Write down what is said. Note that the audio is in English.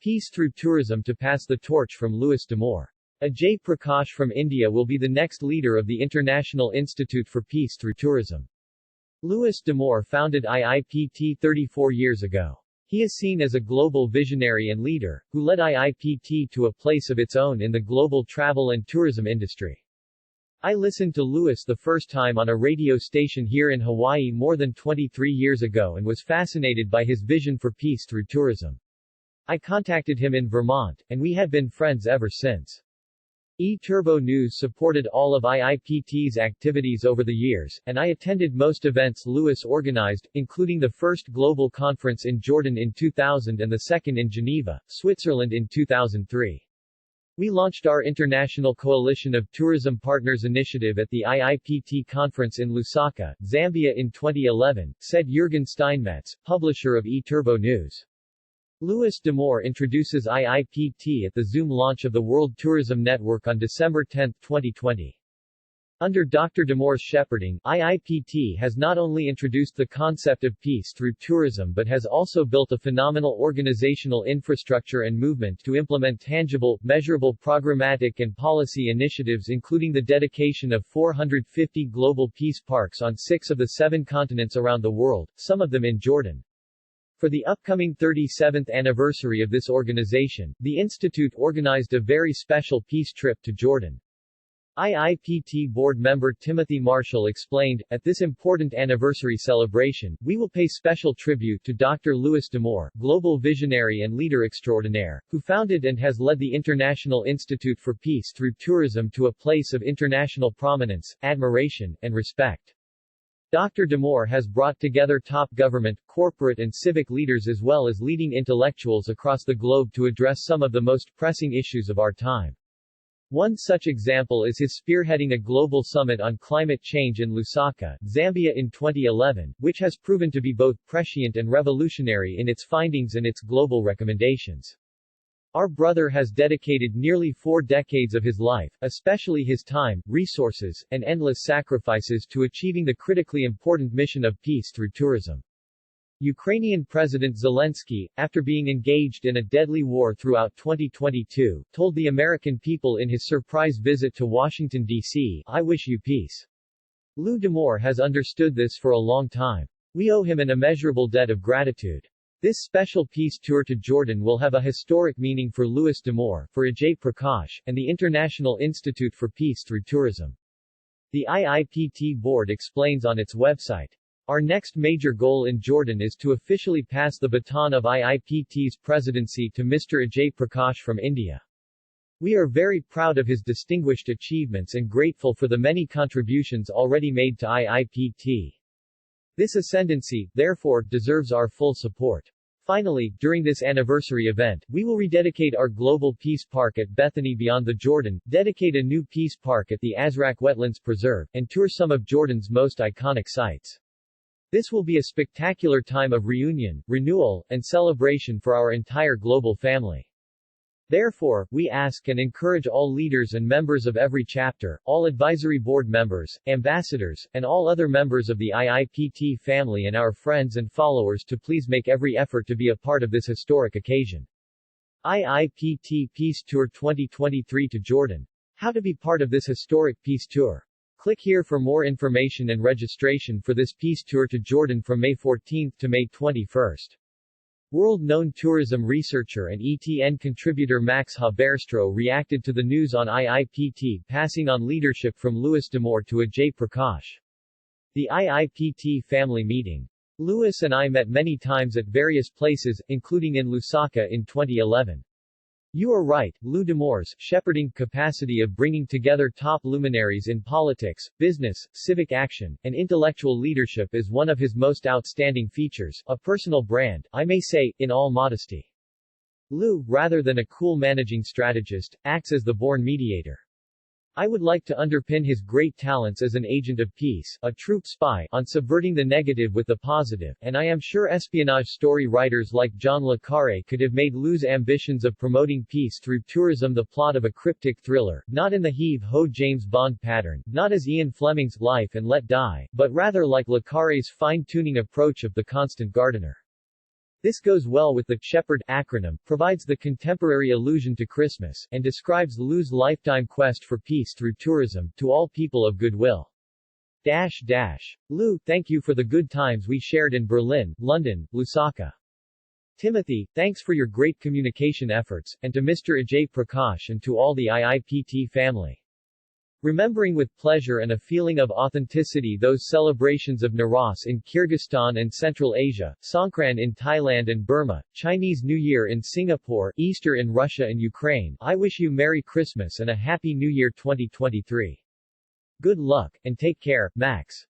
Peace through tourism to pass the torch from Louis D'Amour. Ajay Prakash from India will be the next leader of the International Institute for Peace through Tourism. Louis D'Amour founded IIPT 34 years ago. He is seen as a global visionary and leader, who led IIPT to a place of its own in the global travel and tourism industry. I listened to Louis the first time on a radio station here in Hawaii more than 23 years ago and was fascinated by his vision for peace through tourism. I contacted him in Vermont, and we have been friends ever since. E-Turbo News supported all of IIPT's activities over the years, and I attended most events Louis organized, including the first global conference in Jordan in 2000 and the second in Geneva, Switzerland in 2003. We launched our International Coalition of Tourism Partners initiative at the IIPT conference in Lusaka, Zambia in 2011, said Jürgen Steinmetz, publisher of E-Turbo News. Louis D'Amour introduces IIPT at the Zoom launch of the World Tourism Network on December 10, 2020. Under Dr. D'Amour's shepherding, IIPT has not only introduced the concept of peace through tourism but has also built a phenomenal organizational infrastructure and movement to implement tangible, measurable programmatic and policy initiatives including the dedication of 450 global peace parks on 6 of the 7 continents around the world, some of them in Jordan. For the upcoming 37th anniversary of this organization, the Institute organized a very special peace trip to Jordan. IIPT board member Timothy Marshall explained, "At this important anniversary celebration, we will pay special tribute to Dr. Louis D'Amour, global visionary and leader extraordinaire, who founded and has led the International Institute for Peace through Tourism to a place of international prominence, admiration, and respect. Dr. D'Amour has brought together top government, corporate and civic leaders as well as leading intellectuals across the globe to address some of the most pressing issues of our time. One such example is his spearheading a global summit on climate change in Lusaka, Zambia in 2011, which has proven to be both prescient and revolutionary in its findings and its global recommendations. Our brother has dedicated nearly 4 decades of his life, especially his time, resources, and endless sacrifices to achieving the critically important mission of peace through tourism. Ukrainian President Zelensky, after being engaged in a deadly war throughout 2022, told the American people in his surprise visit to Washington, D.C., "I wish you peace." Lou D'Amour has understood this for a long time. We owe him an immeasurable debt of gratitude. This special peace tour to Jordan will have a historic meaning for Louis D'Amour, for Ajay Prakash, and the International Institute for Peace through Tourism. The IIPT board explains on its website, "Our next major goal in Jordan is to officially pass the baton of IIPT's presidency to Mr. Ajay Prakash from India. We are very proud of his distinguished achievements and grateful for the many contributions already made to IIPT. This ascendancy, therefore, deserves our full support." Finally, during this anniversary event, we will rededicate our Global Peace Park at Bethany beyond the Jordan, dedicate a new peace park at the Azraq Wetlands Preserve, and tour some of Jordan's most iconic sites. This will be a spectacular time of reunion, renewal, and celebration for our entire global family. Therefore, we ask and encourage all leaders and members of every chapter, all advisory board members, ambassadors, and all other members of the IIPT family and our friends and followers to please make every effort to be a part of this historic occasion. IIPT Peace Tour 2023 to Jordan. How to be part of this historic peace tour? Click here for more information and registration for this peace tour to Jordan from May 14 to May 21. World-known tourism researcher and ETN contributor Max Haberstro reacted to the news on IIPT passing on leadership from Louis D'Amour to Ajay Prakash. The IIPT family meeting. Louis and I met many times at various places, including in Lusaka in 2011. You are right, Lou D'Amour's shepherding capacity of bringing together top luminaries in politics, business, civic action, and intellectual leadership is one of his most outstanding features, a personal brand, I may say, in all modesty. Lou, rather than a cool managing strategist, acts as the born mediator. I would like to underpin his great talents as an agent of peace, a true spy, on subverting the negative with the positive, and I am sure espionage story writers like John le Carré could have made Lou's ambitions of promoting peace through tourism the plot of a cryptic thriller, not in the heave-ho James Bond pattern, not as Ian Fleming's Life and Let Die, but rather like le Carré's fine-tuning approach of The Constant Gardener. This goes well with the Shepherd acronym, provides the contemporary allusion to Christmas, and describes Lu's lifetime quest for peace through tourism, to all people of goodwill. Lu, thank you for the good times we shared in Berlin, London, Lusaka. Timothy, thanks for your great communication efforts, and to Mr. Ajay Prakash and to all the IIPT family. Remembering with pleasure and a feeling of authenticity those celebrations of Naras in Kyrgyzstan and Central Asia, Songkran in Thailand and Burma, Chinese New Year in Singapore, Easter in Russia and Ukraine, I wish you Merry Christmas and a Happy New Year 2023. Good luck, and take care, Max.